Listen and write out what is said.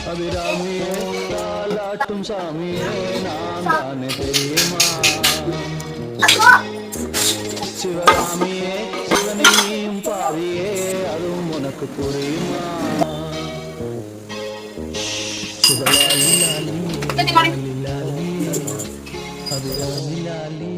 அபிராமியே தாலாட்டும் சாமியே நான் தானே தெரியுமா? சிவகாமியே சிவனையும் பாவியே அதுவும் உனக்கு புரியுமா? சிவலாலி லாலி லாலி அபிராமி லாலி